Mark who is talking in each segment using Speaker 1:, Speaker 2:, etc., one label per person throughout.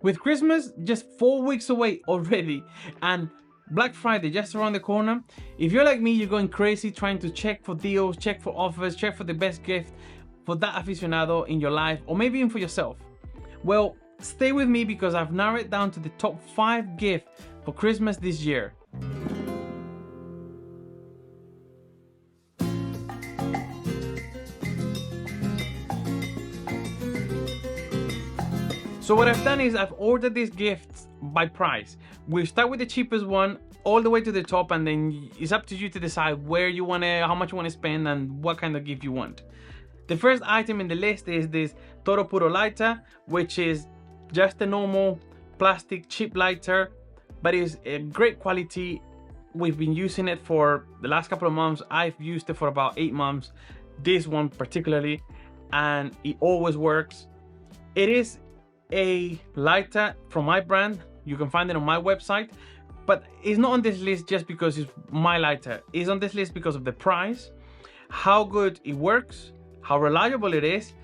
Speaker 1: With Christmas just 4 weeks away already and Black Friday just around the corner, if you're like me, you're going crazy trying to check for deals, check for offers, check for the best gift for that aficionado in your life, or maybe even for yourself. Well, stay with me because I've narrowed it down to the top 5 gifts for Christmas this year. So what I've done is I've ordered these gifts by price. We'll start with the cheapest one all the way to the top, and then it's up to you to decide where you want to, how much you want to spend and what kind of gift you want. The first item in the list is this Toro Puro lighter, which is just a normal plastic cheap lighter, but it's a great quality. We've been using it for the last couple of months. I've used it for about 8 months, this one particularly, and it always works. It is a lighter from my brand. You can find it on my website, but it's not on this list just because it's my lighter. It's on this list because of the price, how good it works, how reliable it is,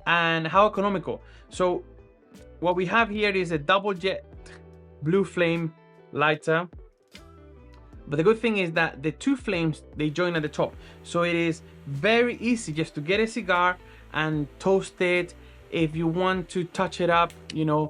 Speaker 1: and how economical. So what we have here is a double jet blue flame lighter, but the good thing is that the 2 flames, they join at the top, so it is very easy just to get a cigar and toast it. If you want to touch it up, you know,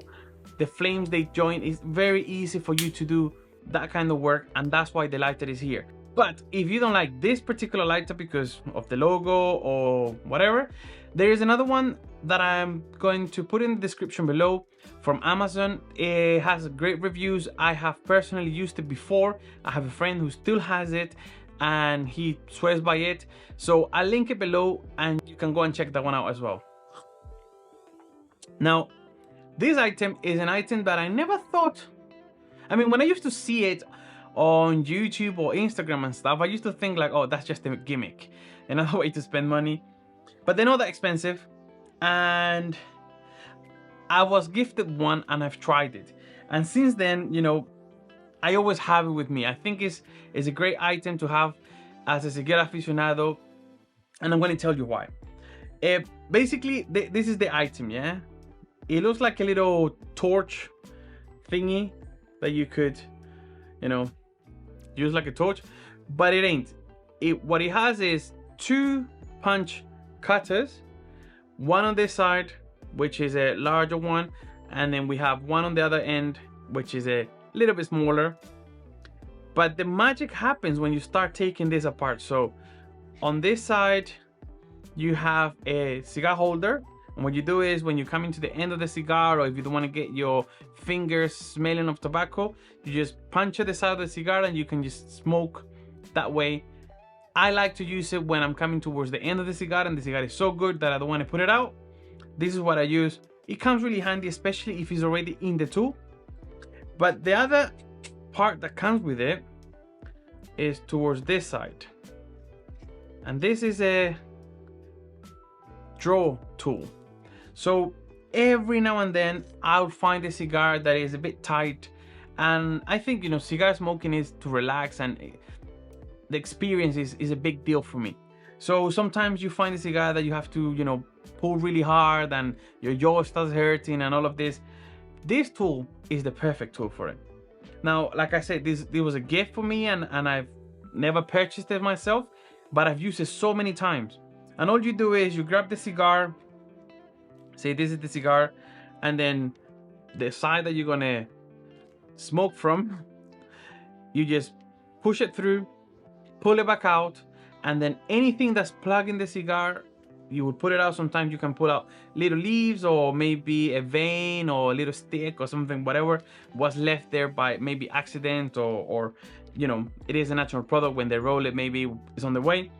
Speaker 1: the flames, they join. It's very easy for you to do that kind of work, and that's why the lighter is here. But if you don't like this particular lighter because of the logo or whatever, there is another one that I'm going to put in the description below from Amazon. It has great reviews. I have personally used it before. I have a friend who still has it and he swears by it. So I'll link it below and you can go and check that one out as well. Now, this item is an item that I never thought, I mean, when I used to see it on YouTube or Instagram and stuff, I used to think like, oh, that's just a gimmick, another way to spend money. But they're not that expensive, and I was gifted one and I've tried it. And since then, you know, I always have it with me. I think it's a great item to have as a cigar aficionado, and I'm going to tell you why. Basically, this is the item, yeah? It looks like a little torch thingy that you could, you know, use like a torch, but it ain't. What it has is 2 punch cutters, one on this side, which is a larger one, and then we have one on the other end, which is a little bit smaller. But the magic happens when you start taking this apart. So on this side, you have a cigar holder. And what you do is when you come into the end of the cigar, or if you don't want to get your fingers smelling of tobacco, you just puncture the side of the cigar and you can just smoke that way. I like to use it when I'm coming towards the end of the cigar and the cigar is so good that I don't want to put it out. This is what I use. It comes really handy, especially if it's already in the tool. But the other part that comes with it is towards this side. And this is a draw tool. So every now and then I'll find a cigar that is a bit tight, and I think, you know, cigar smoking is to relax, and the experience is a big deal for me. So sometimes you find a cigar that you have to, you know, pull really hard and your jaw starts hurting and all of this. This tool is the perfect tool for it. Now, like I said, this was a gift for me, and I've never purchased it myself, but I've used it so many times. And all you do is you grab the cigar, say this is the cigar, and then the side that you're gonna smoke from, you just push it through, pull it back out, and then anything that's plugged in the cigar, you would put it out. Sometimes you can pull out little leaves or maybe a vein or a little stick or something, whatever was left there by maybe accident, or you know, it is a natural product. When they roll it, maybe it's on the way.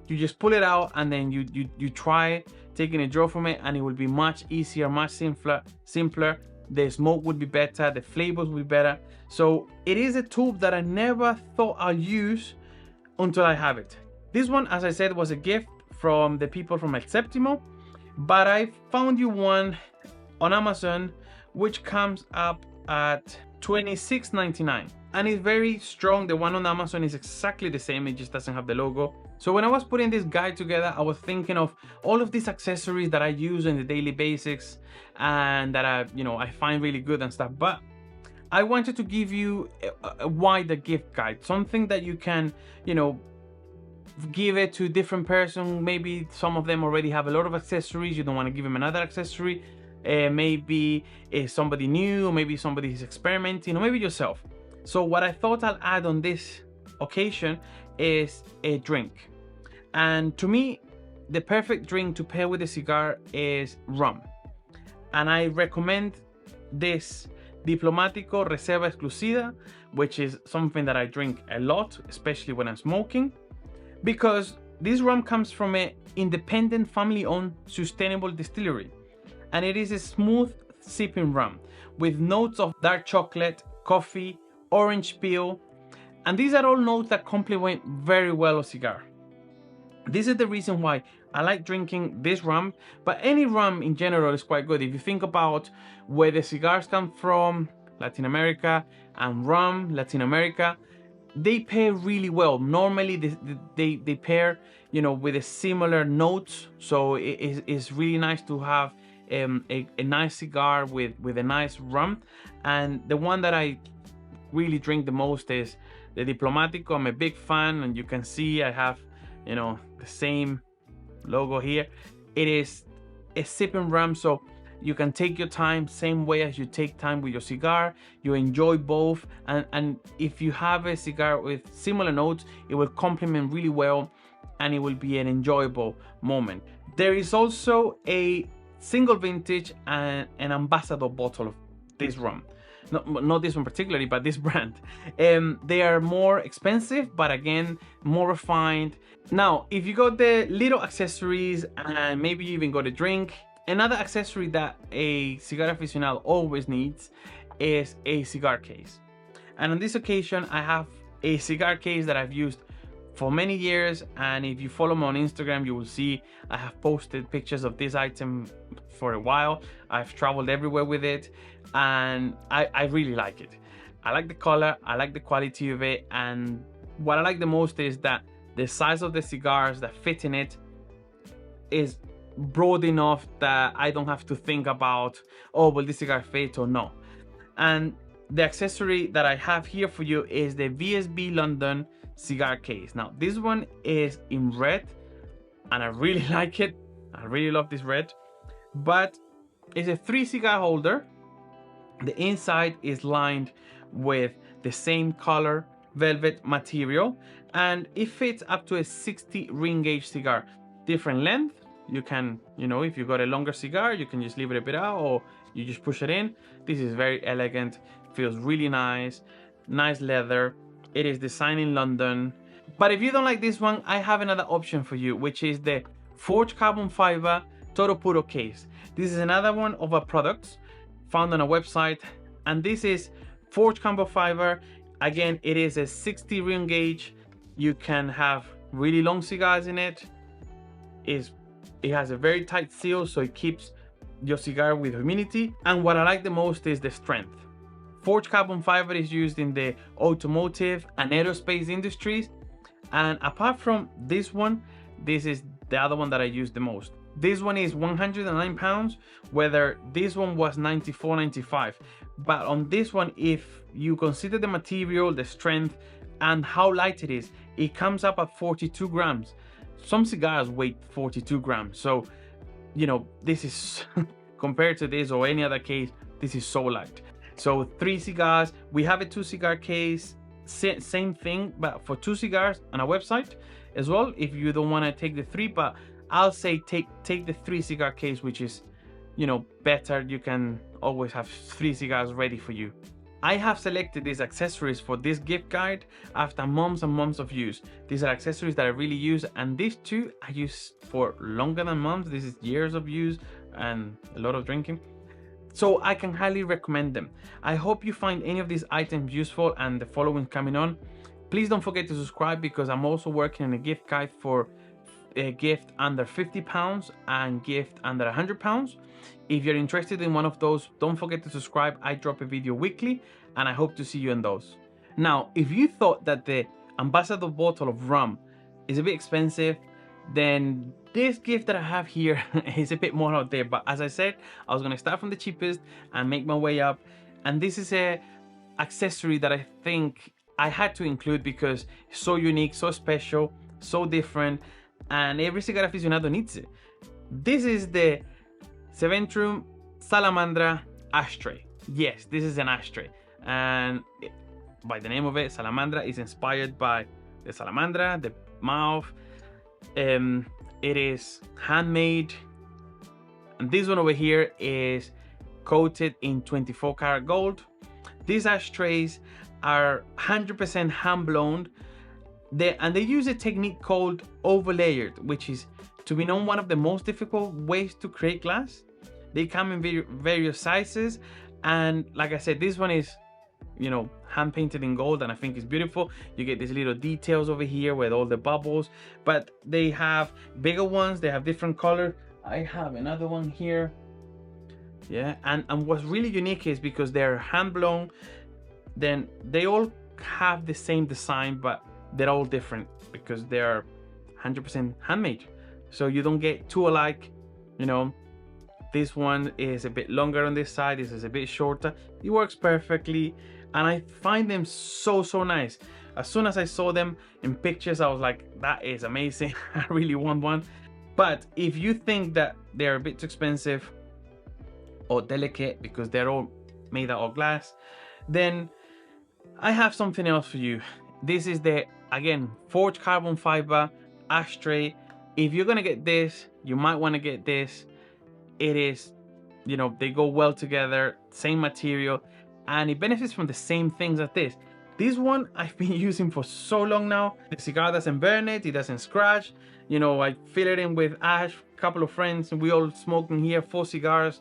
Speaker 1: You just pull it out, and then you try taking a draw from it, and it will be much easier, much simpler. The smoke would be better, the flavors will be better. So it is a tool that I never thought I'll use until I have it. This one, as I said, was a gift from the people from El Séptimo, but I found you one on Amazon which comes up at $26.99, and it's very strong. The one on Amazon is exactly the same, it just doesn't have the logo. So when I was putting this guide together, I was thinking of all of these accessories that I use on the daily basics and that I find really good and stuff, but I wanted to give you a wider gift guide, something that you can, give it to different person. Maybe some of them already have a lot of accessories, you don't want to give them another accessory. Maybe somebody new, maybe somebody is experimenting, or maybe yourself. So what I thought I'll add on this occasion is a drink. And to me, the perfect drink to pair with a cigar is rum. And I recommend this Diplomático Reserva Exclusiva, which is something that I drink a lot, especially when I'm smoking, because this rum comes from an independent, family-owned, sustainable distillery. And it is a smooth sipping rum with notes of dark chocolate, coffee, orange peel, and these are all notes that complement very well a cigar. This is the reason why I like drinking this rum, but any rum in general is quite good. If you think about where the cigars come from, Latin America, and rum, Latin America, they pair really well. Normally they pair, with a similar notes. So it's really nice to have a nice cigar with a nice rum. And the one that I really drink the most is the Diplomático. I'm a big fan, and you can see I have, the same logo here. It is a sipping rum, so you can take your time, same way as you take time with your cigar. You enjoy both, and if you have a cigar with similar notes, it will complement really well, and it will be an enjoyable moment. There is also a single vintage and an ambassador bottle of this rum. Not this one particularly, but this brand. They are more expensive, but again, more refined. Now, if you got the little accessories and maybe you even got a drink, another accessory that a cigar aficionado always needs is a cigar case. And on this occasion, I have a cigar case that I've used for many years, and if you follow me on Instagram, you will see I have posted pictures of this item for a while. I've traveled everywhere with it, and I really like it. I like the color, I like the quality of it, and what I like the most is that the size of the cigars that fit in it is broad enough that I don't have to think about, oh, will this cigar fit or no. And the accessory that I have here for you is the VSB London cigar case. Now this one is in red, and I really like it. I really love this red, but it's a 3 cigar holder. The inside is lined with the same color velvet material, and it fits up to a 60 ring gauge cigar. Different length. You can, if you got a longer cigar, you can just leave it a bit out, or you just push it in. This is very elegant, feels really nice, nice leather. It is designed in London. But if you don't like this one, I have another option for you, which is the Forged Carbon Fiber Toro Puro case. This is another one of our products found on a website, and this is Forged Carbon Fiber. Again, it is a 60 ring gauge. You can have really long cigars in it. It has a very tight seal, so it keeps your cigar with humidity. And what I like the most is the strength. Forged carbon fiber is used in the automotive and aerospace industries. And apart from this one, this is the other one that I use the most. This one is 109 pounds, whether this one was 94.95. But on this one, if you consider the material, the strength, and how light it is, it comes up at 42 grams. Some cigars weigh 42 grams. So, this is, compared to this or any other case, this is so light. So 3 cigars, we have a 2 cigar case, same thing, but for 2 cigars on our website as well, if you don't want to take the 3, but I'll say take the 3 cigar case, which is, better. You can always have 3 cigars ready for you. I have selected these accessories for this gift guide after months and months of use. These are accessories that I really use, and these 2 I use for longer than months. This is years of use and a lot of drinking. So I can highly recommend them. I hope you find any of these items useful and the following coming on. Please don't forget to subscribe, because I'm also working on a gift guide for gift under £50 and gift under £100. If you're interested in one of those, don't forget to subscribe. I drop a video weekly and I hope to see you in those. Now, if you thought that the Ambassador bottle of rum is a bit expensive, then this gift that I have here is a bit more out there. But as I said, I was gonna start from the cheapest and make my way up. And this is a accessory that I think I had to include because it's so unique, so special, so different, and every cigar aficionado needs it. This is the Seventrum Salamandra ashtray. Yes, this is an ashtray, and by the name of it, Salamandra is inspired by the salamandra, the mouth. It is handmade, and this one over here is coated in 24 karat gold. These ashtrays are 100% hand blown, and they use a technique called overlayered, which is to be known one of the most difficult ways to create glass. They come in various sizes, and like I said, this one is, you know, hand painted in gold, and I think it's beautiful. You get these little details over here with all the bubbles, but they have bigger ones, they have different colors. I have another one here. Yeah, and what's really unique is because they're hand blown, then they all have the same design, but they're all different because they're 100% handmade. So you don't get two alike, you know. This one is a bit longer on this side, this is a bit shorter. It works perfectly, and I find them so nice. As soon as I saw them in pictures, I was like, that is amazing. I really want one. But if you think that they're a bit too expensive or delicate because they're all made out of glass, then I have something else for you. This is the, again, forged carbon fiber ashtray. If you're gonna get this, you might want to get this. It is, you know, they go well together, same material, and it benefits from the same things as this. This one I've been using for so long now. The cigar doesn't burn it doesn't scratch. You know, I fill it in with ash, a couple of friends, and we all smoke in here 4 cigars,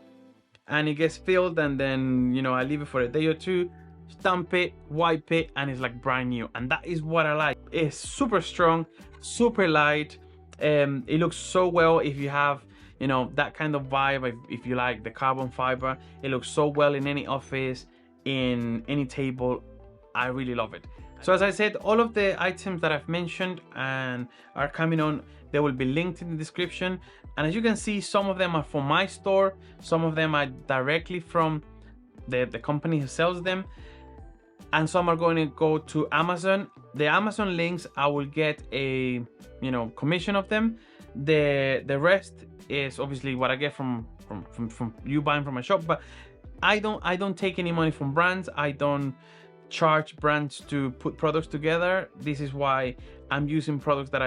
Speaker 1: and it gets filled, and then, you know, I leave it for a day or two, stamp it, wipe it, and it's like brand new. And that is what I like. It's super strong, super light. It looks so well if you have, you know, that kind of vibe. If you like the carbon fiber, it looks so well in any office, in any table. I really love it. So as I said, all of the items that I've mentioned and are coming on, they will be linked in the description. And as you can see, some of them are from my store, some of them are directly from the company who sells them, and some are going to go to Amazon. The Amazon links, I will get a, you know, commission of them. The rest is obviously what I get from you buying from my shop. But I don't take any money from brands. I don't charge brands to put products together. This is why I'm using products that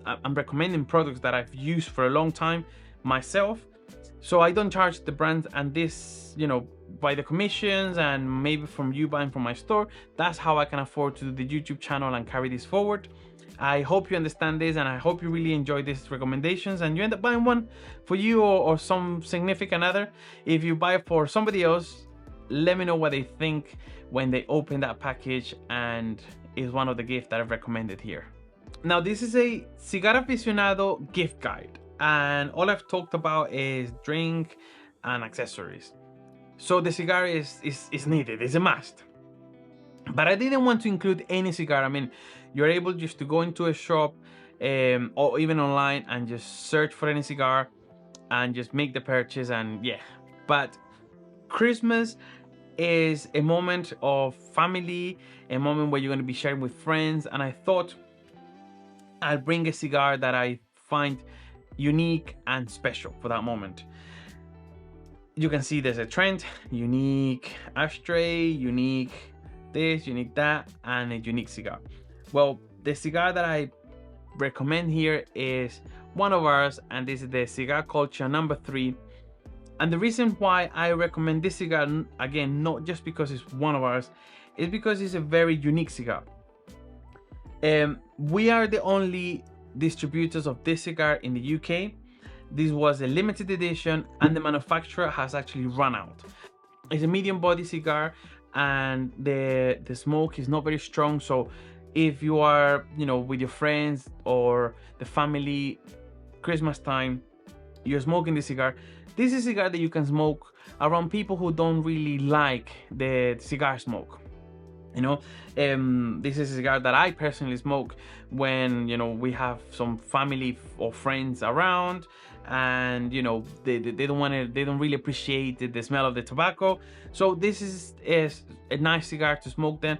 Speaker 1: I'm recommending products that I've used for a long time myself. So I don't charge the brands, and this, you know, by the commissions and maybe from you buying from my store, that's how I can afford to do the YouTube channel and carry this forward. I hope you understand this, and I hope you really enjoy these recommendations and you end up buying one for you or some significant other. If you buy it for somebody else, let me know what they think when they open that package, and is one of the gifts that I've recommended here. Now, this is a Cigar Aficionado gift guide, and all I've talked about is drink and accessories. So the cigar is needed, it's a must. But I didn't want to include any cigar. I mean, you're able just to go into a shop or even online and just search for any cigar and just make the purchase, and yeah. But Christmas is a moment of family, a moment where you're going to be sharing with friends, and I thought I'll bring a cigar that I find unique and special for that moment. You can see there's a trend: unique ashtray, unique this, unique that, and a unique cigar. Well, the cigar that I recommend here is one of ours, and this is the Cigar Culture number 3. And the reason why I recommend this cigar, again, not just because it's one of ours, is because it's a very unique cigar. We are the only distributors of this cigar in the UK. This was a limited edition, and the manufacturer has actually run out. It's a medium body cigar, and the smoke is not very strong. So if you are, you know, with your friends or the family, Christmas time, you're smoking this cigar. This is a cigar that you can smoke around people who don't really like the cigar smoke. You know, this is a cigar that I personally smoke when, you know, we have some family or friends around, and you know, they don't really appreciate the smell of the tobacco. So this is a nice cigar to smoke. Then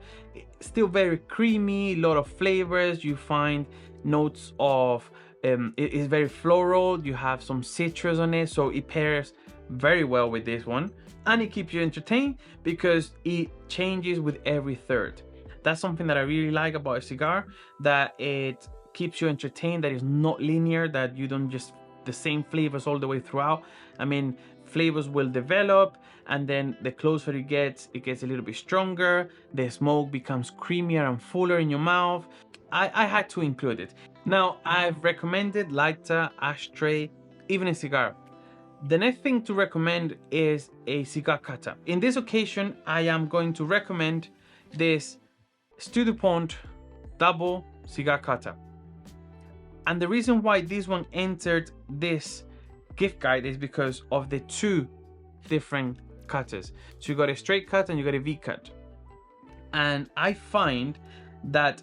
Speaker 1: still very creamy, a lot of flavors. You find notes of it is very floral. You have some citrus on it, so it pairs very well with this one. And it keeps you entertained because it changes with every third. That's something that I really like about a cigar, that it keeps you entertained, that it's not linear, that you don't just the same flavors all the way throughout. I mean, flavors will develop, and then the closer it gets a little bit stronger. The smoke becomes creamier and fuller in your mouth. I had to include it. Now, I've recommended lighter, ashtray, even a cigar. The next thing to recommend is a cigar cutter. In this occasion, I am going to recommend this Stu DuPont double cigar cutter. And the reason why this one entered this gift guide is because of the two different cutters. So you got a straight cut and you got a V cut. And I find that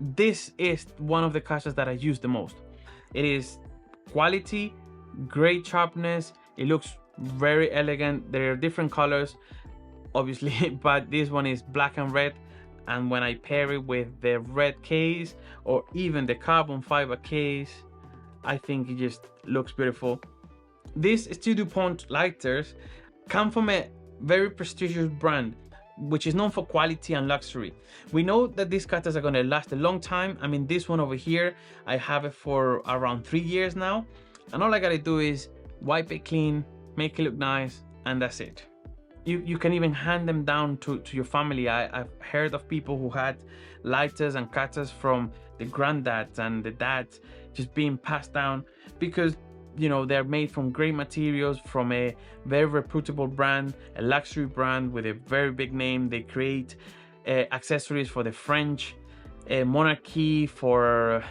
Speaker 1: this is one of the cutters that I use the most. It is quality, great sharpness, it looks very elegant. There are different colors obviously, but this one is black and red, and when I pair it with the red case or even the carbon fiber case, I think it just looks beautiful. These Stu DuPont lighters come from a very prestigious brand which is known for quality and luxury. We know that these cutters are going to last a long time. I mean, this one over here, I have it for around 3 years now, and all I gotta do is wipe it clean, make it look nice, and that's it. You can even hand them down to your family. I've heard of people who had lighters and cutters from the granddads and the dads just being passed down because, you know, they're made from great materials, from a very reputable brand, a luxury brand with a very big name. They create accessories for the French monarchy, for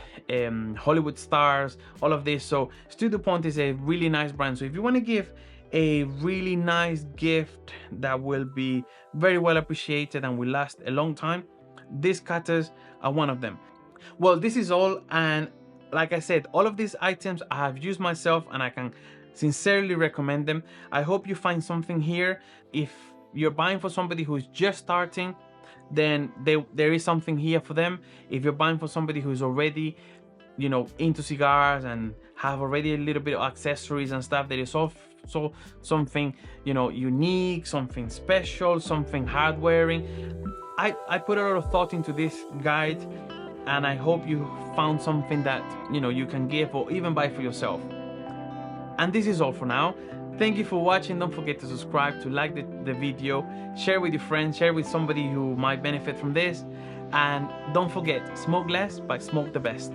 Speaker 1: Hollywood stars, all of this. So Stu DuPont is a really nice brand. So if you want to give a really nice gift that will be very well appreciated and will last a long time, these cutters are one of them. Well, this is all, and like I said, all of these items I have used myself and I can sincerely recommend them. I hope you find something here. If you're buying for somebody who's just starting, then there is something here for them. If you're buying for somebody who's already, you know, into cigars and have already a little bit of accessories and stuff, there is also something, you know, unique, something special, something hard wearing. I put a lot of thought into this guide, and I hope you found something that, you know, you can give or even buy for yourself. And this is all for now. Thank you for watching. Don't forget to subscribe, to like the video, share with your friends, share with somebody who might benefit from this, and don't forget, smoke less but smoke the best.